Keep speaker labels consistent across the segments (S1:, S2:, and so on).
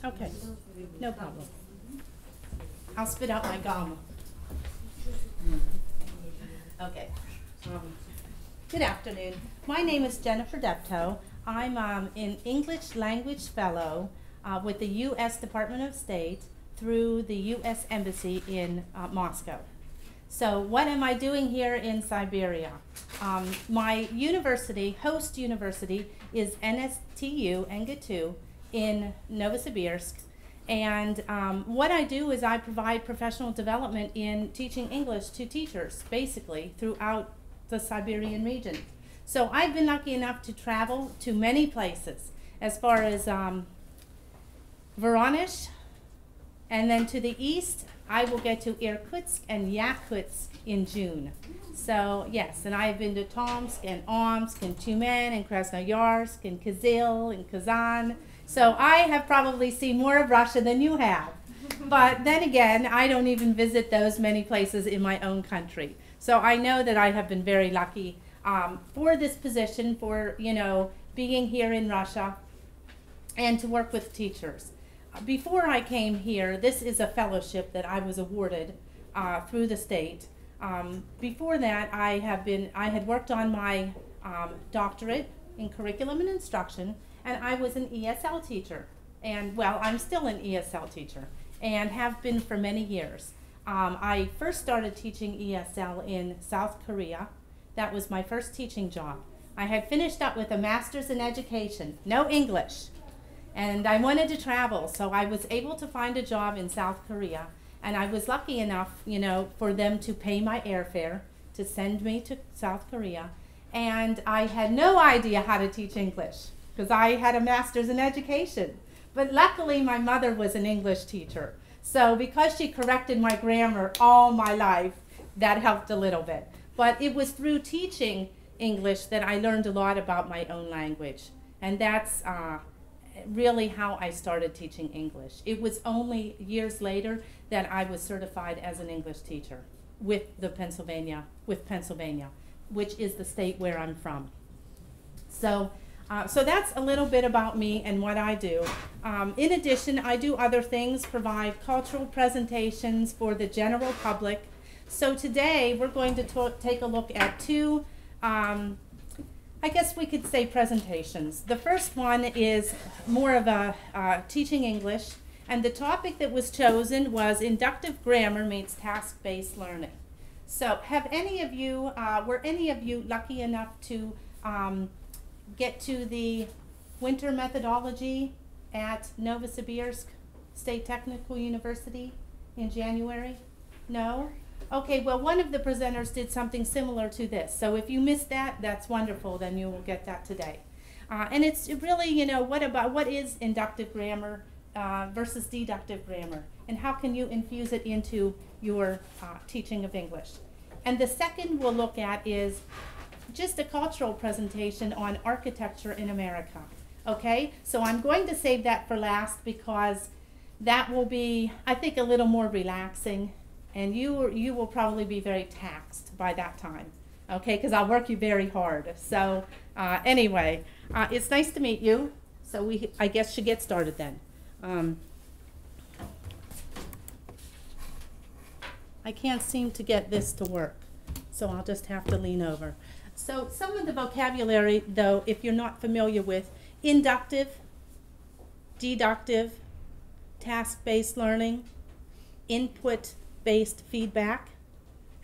S1: Okay, no problem. I'll spit out my gum. Okay. Good afternoon. My name is Jennifer Depto. I'm an English language fellow with the U.S. Department of State through the U.S. Embassy in Moscow. So what am I doing here in Siberia? My university, host university, is NSTU, NGA2, in Novosibisk. And what I do is I provide professional development in teaching English to teachers, basically, throughout the Siberian region. So I've been lucky enough to travel to many places, as far as Voronezh, and then to the east, I will get to Irkutsk and Yakutsk in June. So yes, and I've been to Tomsk and Omsk and Tyumen and Krasnoyarsk and Kyzyl and Kazan. So I have probably seen more of Russia than you have. But then again, I don't even visit those many places in my own country. So I know that I have been very lucky for this position, for, you know, being here in Russia and to work with teachers. Before I came here, this is a fellowship that I was awarded through the state. Before that, I had worked on my doctorate in curriculum and instruction, and I was an ESL teacher. And well, I'm still an ESL teacher and have been for many years. I first started teaching ESL in South Korea. That was my first teaching job. I had finished up with a master's in education, no English. And I wanted to travel, so I was able to find a job in South Korea. And I was lucky enough, you know, for them to pay my airfare to send me to South Korea. And I had no idea how to teach English because I had a master's in education. But luckily, my mother was an English teacher. So because she corrected my grammar all my life, that helped a little bit. But it was through teaching English that I learned a lot about my own language. And that's really how I started teaching English. It was only years later that I was certified as an English teacher with Pennsylvania, which is the state where I'm from. So that's a little bit about me and what I do. In addition, I do other things, provide cultural presentations for the general public. So today we're going to take a look at two, I guess we could say presentations. The first one is more of a teaching English, and the topic that was chosen was inductive grammar meets task-based learning. So have any of you, were any of you lucky enough to get to the winter methodology at Novosibirsk State Technical University in January? No? Okay, well, one of the presenters did something similar to this. So if you missed that, that's wonderful. Then you will get that today. And it's really, you know, what is inductive grammar versus deductive grammar? And how can you infuse it into your teaching of English? And the second we'll look at is just a cultural presentation on architecture in America. Okay, so I'm going to save that for last because that will be, I think, a little more relaxing. And you will probably be very taxed by that time, okay? Because I'll work you very hard. So anyway, it's nice to meet you. So I guess, should get started then. I can't seem to get this to work, so I'll just have to lean over. So some of the vocabulary, though, if you're not familiar with, inductive, deductive, task-based learning, input-based feedback,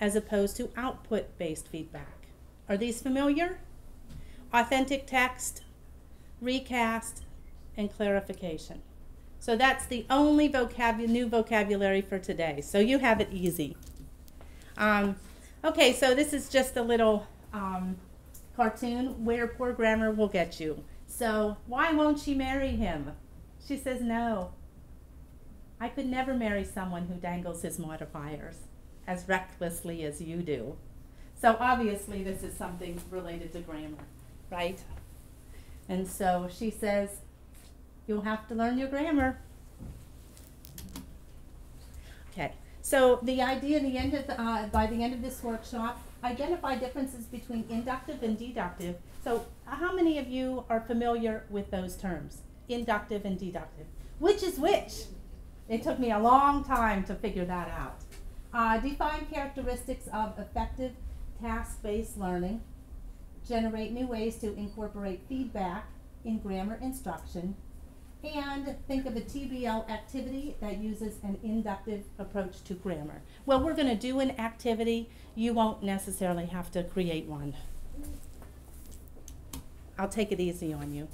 S1: as opposed to output-based feedback. Are these familiar? Authentic text, recast, and clarification. So that's the only new vocabulary for today. So you have it easy. Okay, so this is just a little cartoon where poor grammar will get you. So why won't she marry him? She says no. I could never marry someone who dangles his modifiers as recklessly as you do. So obviously this is something related to grammar, right? And so she says, you'll have to learn your grammar. Okay, so the idea by the end of this workshop, identify differences between inductive and deductive. So how many of you are familiar with those terms? inductive and deductive. Which is which? It took me a long time to figure that out. Define characteristics of effective task-based learning. Generate new ways to incorporate feedback in grammar instruction. And think of a TBL activity that uses an inductive approach to grammar. Well, we're going to do an activity. You won't necessarily have to create one. I'll take it easy on you.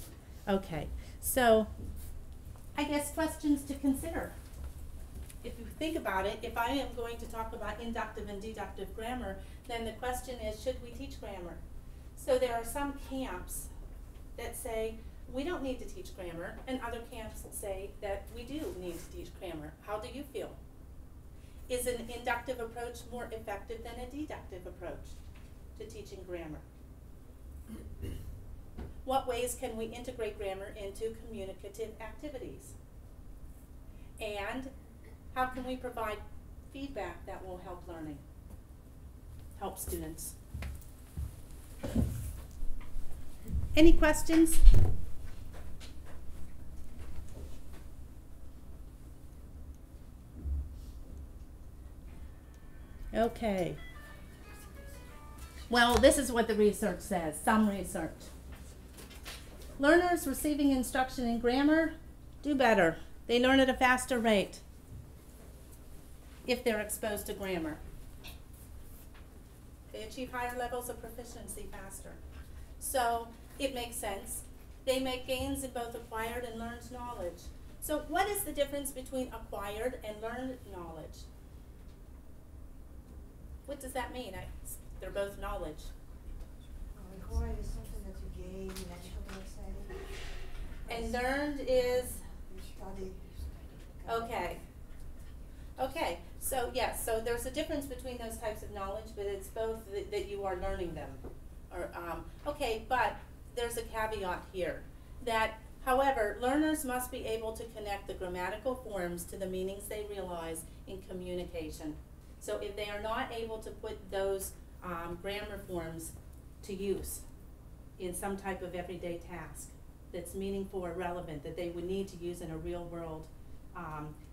S1: Okay, so I guess questions to consider. If you think about it, if I am going to talk about inductive and deductive grammar, then the question is, should we teach grammar? So there are some camps that say, we don't need to teach grammar, and other camps say that we do need to teach grammar. How do you feel? Is an inductive approach more effective than a deductive approach to teaching grammar? What ways can we integrate grammar into communicative activities? And how can we provide feedback that will help learning, help students? Any questions? Okay. Well, this is what the research says, some research. Learners receiving instruction in grammar do better. They learn at a faster rate if they're exposed to grammar. They achieve higher levels of proficiency faster. So it makes sense. They make gains in both acquired and learned knowledge. So what is the difference between acquired and learned knowledge? What does that mean? They're both knowledge.
S2: Acquired is something that you gain naturally, say.
S1: And learned is?
S2: You study.
S1: Okay. Okay, so yes, so there's a difference between those types of knowledge, but it's both that you are learning them. Okay, but there's a caveat here, that however, learners must be able to connect the grammatical forms to the meanings they realize in communication. So if they are not able to put those grammar forms to use in some type of everyday task that's meaningful or relevant, that they would need to use in a real world,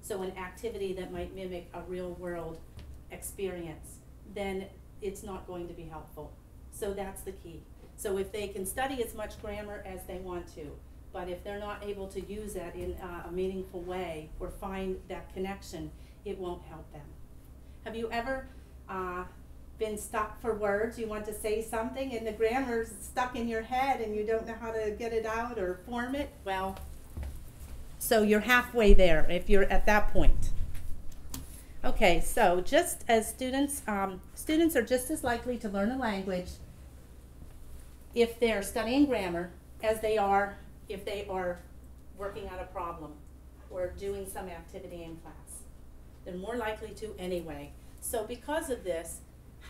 S1: so an activity that might mimic a real world experience, then it's not going to be helpful. So that's the key. So if they can study as much grammar as they want to, but if they're not able to use that in a meaningful way or find that connection, it won't help them. Have you ever been stuck for words? You want to say something and the grammar's stuck in your head and you don't know how to get it out or form it? Well, so you're halfway there if you're at that point. Okay, so just as students are just as likely to learn a language if they're studying grammar as they are if they are working on a problem or doing some activity in class. They're more likely to anyway. So because of this,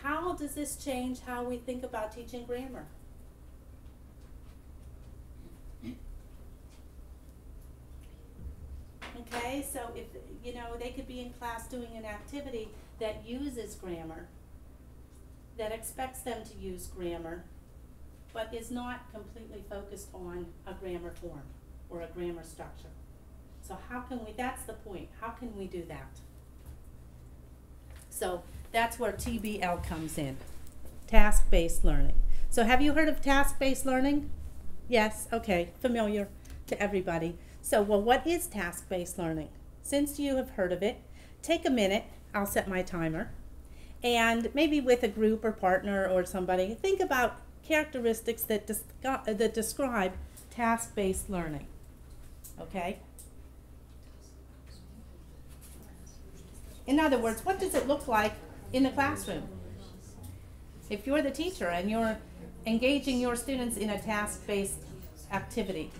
S1: how does this change how we think about teaching grammar? Okay, so if, you know, they could be in class doing an activity that uses grammar, that expects them to use grammar, but is not completely focused on a grammar form or a grammar structure. So how can we, that's the point, how can we do that? So that's where TBL comes in, task-based learning. So have you heard of task-based learning? Yes, okay, familiar to everybody. So, well, what is task-based learning? Since you have heard of it, take a minute, I'll set my timer, and maybe with a group or partner or somebody, think about characteristics that describe task-based learning, okay? In other words, what does it look like in the classroom? If you're the teacher and you're engaging your students in a task-based activity,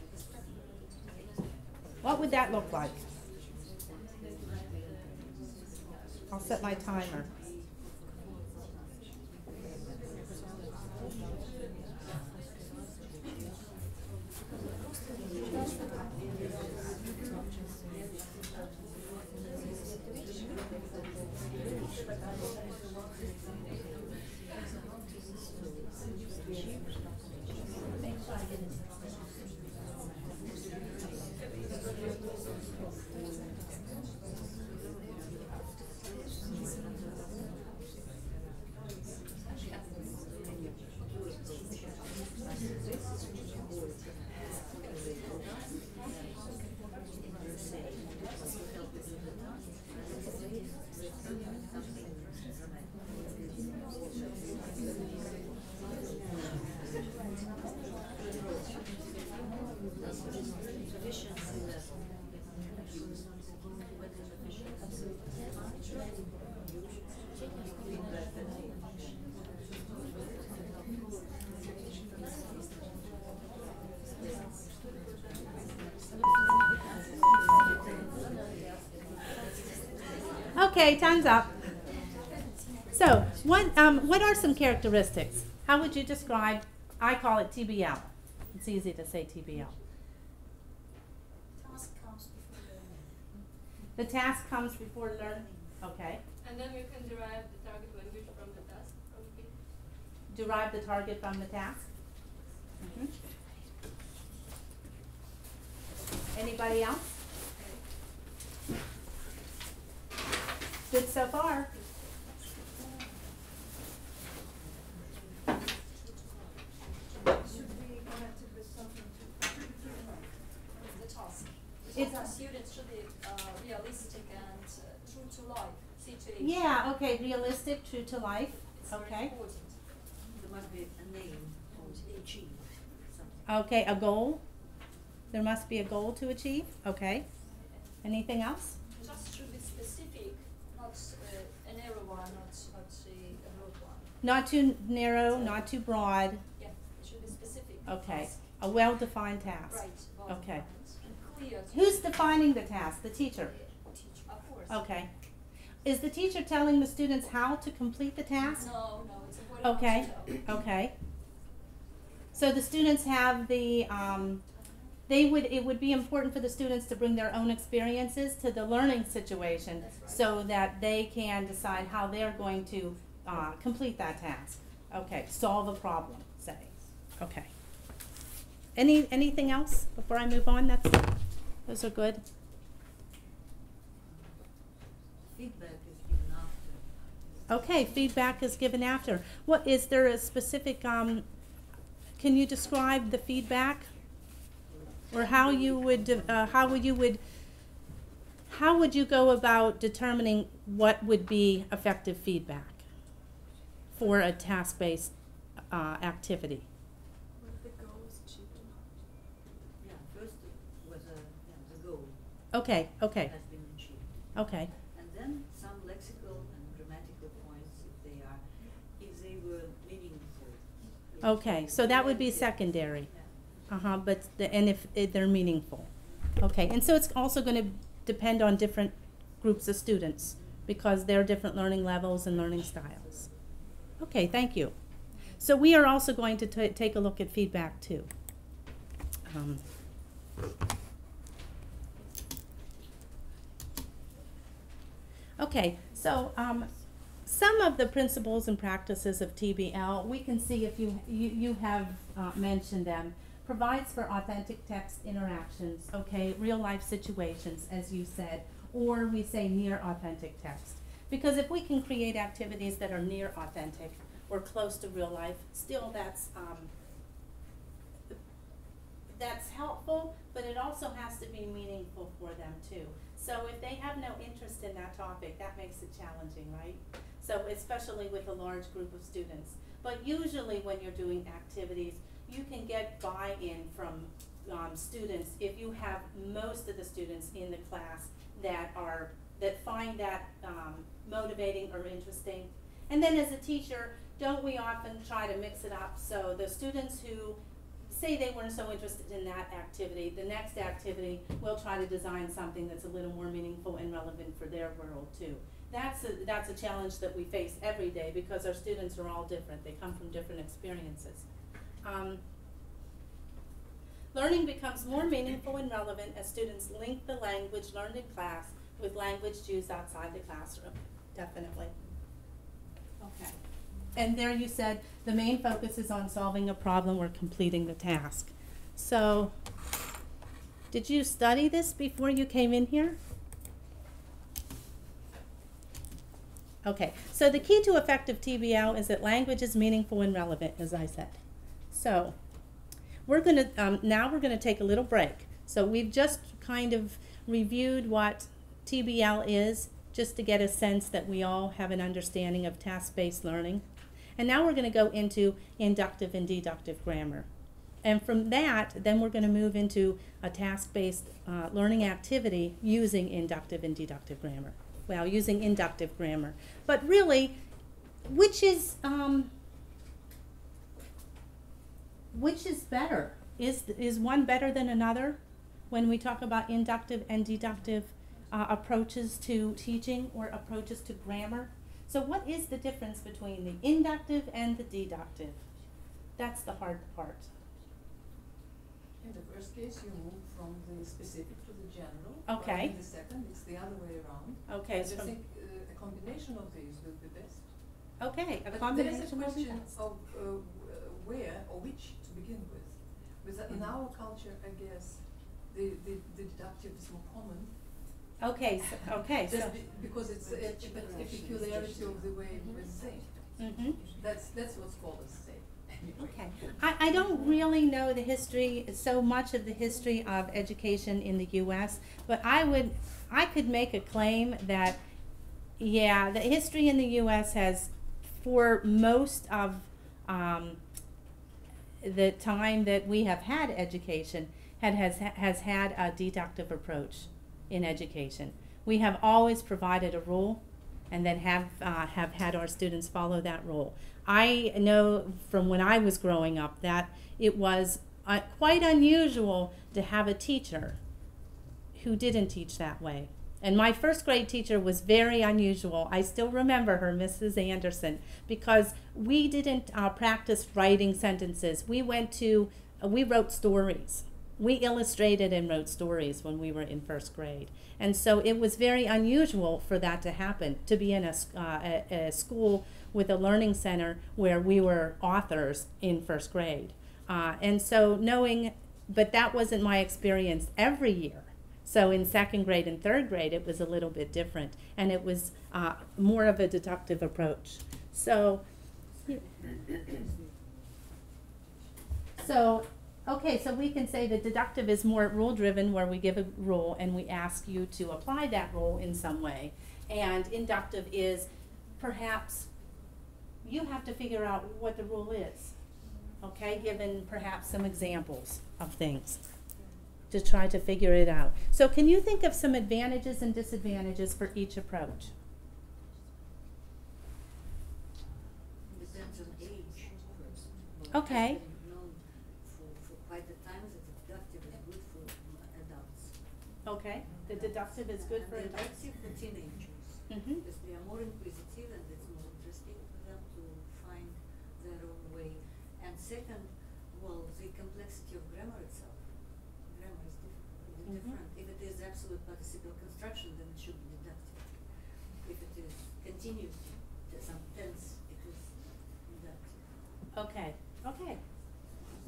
S1: what would that look like? I'll set my timer. Okay, time's up. So, what are some characteristics? How would you describe, I call it TBL. It's easy to say TBL.
S3: Task comes before learning.
S1: The task comes before learning. Okay.
S4: And then we can derive the target language from the task, probably.
S1: Derive the target from the task. Anybody else? Good so far.
S2: Should be connected with something to
S3: The task.
S1: It's-
S3: Students should be realistic and true to life situation.
S1: Yeah, okay, realistic, true to life.
S3: It's very
S1: Okay.
S3: important.
S5: There must be a name to be achieved, something.
S1: Okay, a goal. There must be a goal to achieve. Okay. Anything else?
S3: Just should be specific, not a narrow one, not a broad one.
S1: Not too narrow, not too broad.
S3: Yeah, it should be specific.
S1: Okay.
S3: Task.
S1: A well-defined task.
S3: Right. Well
S1: Okay.
S3: defined and clear.
S1: Who's defining the task? The teacher.
S3: Teach, of course.
S1: Okay. Is the teacher telling the students how to complete the task?
S3: No, it's important.
S1: Okay.
S3: not to know.
S1: Okay. So the students have the, it would be important for the students to bring their own experiences to the learning situation
S3: That's right.
S1: so that they can decide how they're going to complete that task. Okay, solve a problem, say. Okay. Anything else before I move on? Those are good.
S5: Feedback is given after.
S1: Okay, feedback is given after. What is there a specific? Can you describe the feedback, or how you would how would you go about determining what would be effective feedback for a task-based activity?
S4: What the goal is achieved or not.
S5: Yeah, first was the goal
S1: Okay. Okay.
S5: has been achieved.
S1: Okay.
S5: And then some lexical and grammatical points if they were meaningful.
S1: Okay. So that would be secondary.
S5: Yeah.
S1: But if they're meaningful. Okay, and so it's also going to depend on different groups of students because there are different learning levels and learning styles. Okay, thank you. So we are also going to take a look at feedback too. Okay, so some of the principles and practices of TBL, we can see if you have mentioned them. Provides for authentic text interactions, okay, real life situations, as you said, or we say near authentic text. Because if we can create activities that are near authentic or close to real life, still that's helpful, but it also has to be meaningful for them too. So if they have no interest in that topic, that makes it challenging, right? So especially with a large group of students. But usually when you're doing activities, you can get buy-in from students if you have most of the students in the class that find that motivating or interesting. And then as a teacher, don't we often try to mix it up so the students who say they weren't so interested in that activity, the next activity we'll try to design something that's a little more meaningful and relevant for their world too. That's a challenge that we face every day because our students are all different. They come from different experiences. Learning becomes more meaningful and relevant as students link the language learned in class with language used outside the classroom. Definitely. Okay. And there you said the main focus is on solving a problem or completing the task. So, did you study this before you came in here? Okay, so the key to effective TBL is that language is meaningful and relevant, as I said. So, we're going to, now we're going to take a little break. So we've just kind of reviewed what TBL is, just to get a sense that we all have an understanding of task-based learning. And now we're going to go into inductive and deductive grammar. And from that, then we're going to move into a task-based learning activity using inductive and deductive grammar. Well, using inductive grammar. But really, which is better? Is one better than another when we talk about inductive and deductive approaches to teaching or approaches to grammar? So what is the difference between the inductive and the deductive? That's the hard part.
S6: In the first case, you move from the specific to the general.
S1: Okay.
S6: While in the second, it's the other way around.
S1: Okay.
S6: And
S1: So
S6: I think a combination of these will be best.
S1: okay, a
S6: But
S1: combination
S6: there is a
S1: will be
S6: question
S1: best.
S6: of where or which to begin with. In our culture, I guess, the deductive is more common.
S1: Okay, so
S6: Just because it's a peculiarity of the way it was said.
S1: mm-hmm.
S6: That's what's called a say.
S1: Okay. I don't really know the history, so much of the history of education in the U.S., but I could make a claim that, yeah, the history in the U.S. has, for most of the time that we have had education, has had a deductive approach in education. We have always provided a rule and then have had our students follow that rule. I know from when I was growing up that it was quite unusual to have a teacher who didn't teach that way. And my first grade teacher was very unusual. I still remember her, Mrs. Anderson, because we didn't practice writing sentences. We wrote stories. We illustrated and wrote stories when we were in first grade. And so it was very unusual for that to happen, to be in a school with a learning center where we were authors in first grade. And so but that wasn't my experience every year. So in second grade and third grade, it was a little bit different. And it was more of a deductive approach. Okay, so we can say that deductive is more rule-driven, where we give a rule and we ask you to apply that rule in some way. And inductive is perhaps you have to figure out what the rule is, okay, given perhaps some examples of things to try to figure it out. So can you think of some advantages and disadvantages for each approach?
S5: Depends on age.
S1: Okay. Okay, the deductive is good for adults.
S5: Deductive for teenagers.
S1: Mm-hmm.
S5: Because they are more inquisitive and it's more interesting for them to find their own way. And second, well, the complexity of grammar itself. Grammar is different. If it is absolute participial construction, then it should be deductive. If it is continuous, some tense, it is deductive.
S1: Okay, okay.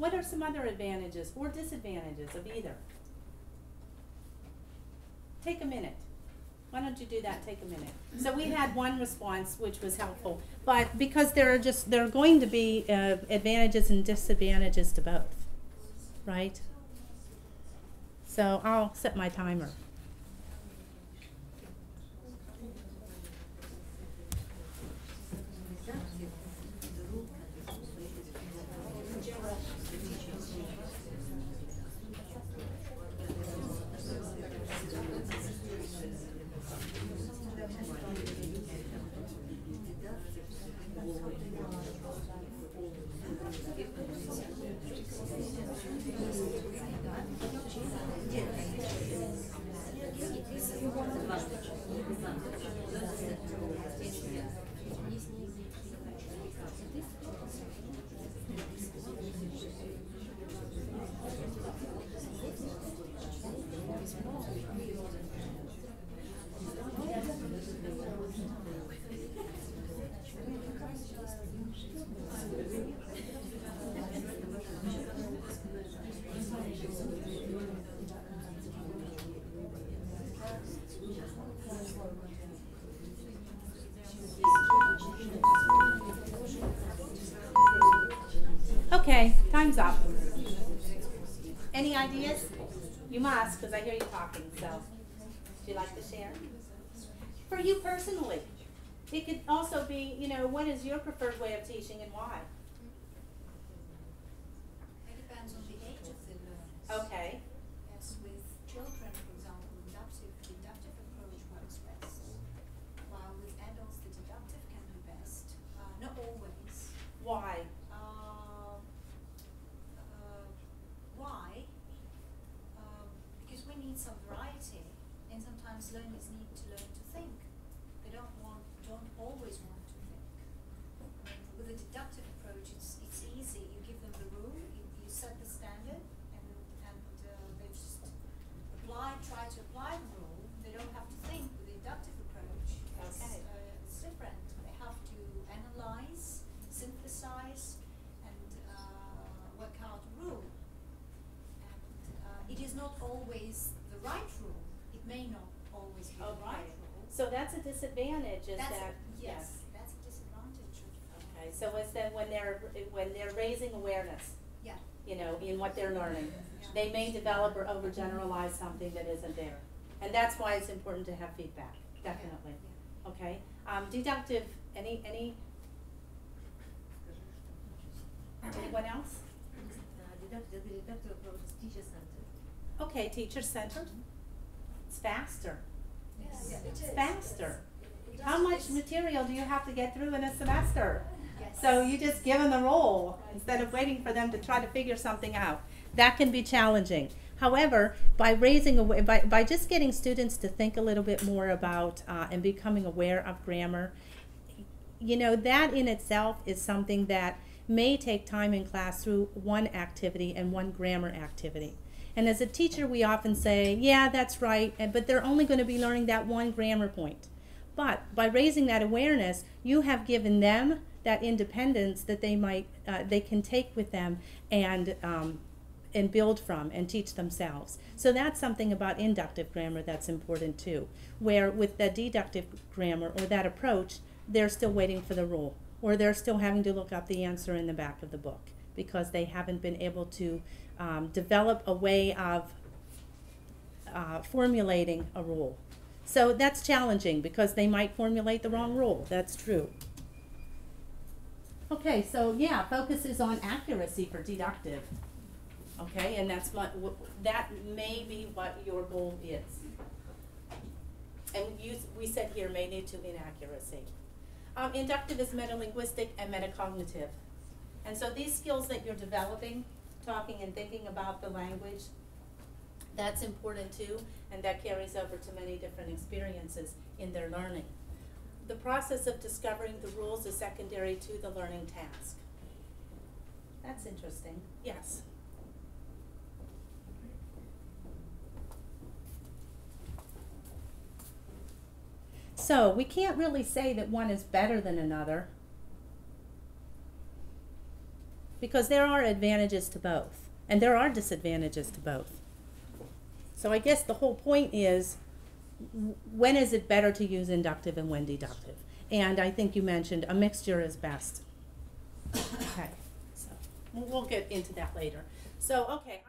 S1: What are some other advantages or disadvantages of either? Take a minute. Why don't you do that? Take a minute. So we had one response which was helpful, but because there are going to be advantages and disadvantages to both, right? So I'll set my timer. Okay, time's up. Any ideas? You must, because I hear you talking, so. Would you like to share? For you personally. It could also be, what is your preferred way of teaching and why?
S3: It depends on the
S1: Okay.
S7: Yes, with children, for example, the deductive approach works best. While with adults, the deductive can be best. Not always.
S1: Why?
S7: Why? Because we need some variety, and sometimes learners need to learn to think. They don't always want to think. With a deductive approach, it's easy. You give them the rule, you set the standard, and they just try to apply the rule. They don't have to think. With the deductive approach, it's different. They have to analyze, synthesize, and work out a rule. And it is not always the right rule. It may not always be the right rule.
S1: So that's a disadvantage, is
S7: That's
S1: that?
S7: yes, that's a disadvantage.
S1: Okay, so it's then when they're raising awareness,
S7: Yeah.
S1: you know, in what they're learning,
S7: Yeah.
S1: they may develop or overgeneralize something that isn't there. And that's why it's important to have feedback, definitely.
S7: Yeah.
S1: Okay, deductive, anyone else?
S2: The deductive approach is teacher-centered.
S1: Okay, teacher-centered. It's faster.
S3: Yes,
S2: Yeah.
S3: it is.
S1: It's faster.
S3: Yes.
S1: How much material do you have to get through in a semester?
S7: Yes.
S1: So you just give them the role instead of waiting for them to try to figure something out. That can be challenging. However, by by just getting students to think a little bit more about and becoming aware of grammar, you know, that in itself is something that may take time in class through one activity and one grammar activity. And as a teacher, we often say, yeah, that's right, but they're only going to be learning that one grammar point. But by raising that awareness, you have given them that independence that they can take with them and build from and teach themselves. So that's something about inductive grammar that's important too, where with the deductive grammar or that approach, they're still waiting for the rule, or they're still having to look up the answer in the back of the book because they haven't been able to develop a way of formulating a rule. So that's challenging because they might formulate the wrong rule. That's true. Okay, so yeah, focus is on accuracy for deductive. Okay, and that may be what your goal is. And we said here may lead to inaccuracy. Inductive is metalinguistic and metacognitive. And so these skills that you're developing, talking and thinking about the language, that's important too, and that carries over to many different experiences in their learning. The process of discovering the rules is secondary to the learning task. That's interesting. Yes. So we can't really say that one is better than another because there are advantages to both and there are disadvantages to both. So I guess the whole point is, when is it better to use inductive and when deductive? And I think you mentioned a mixture is best. Okay, so we'll get into that later. So, okay.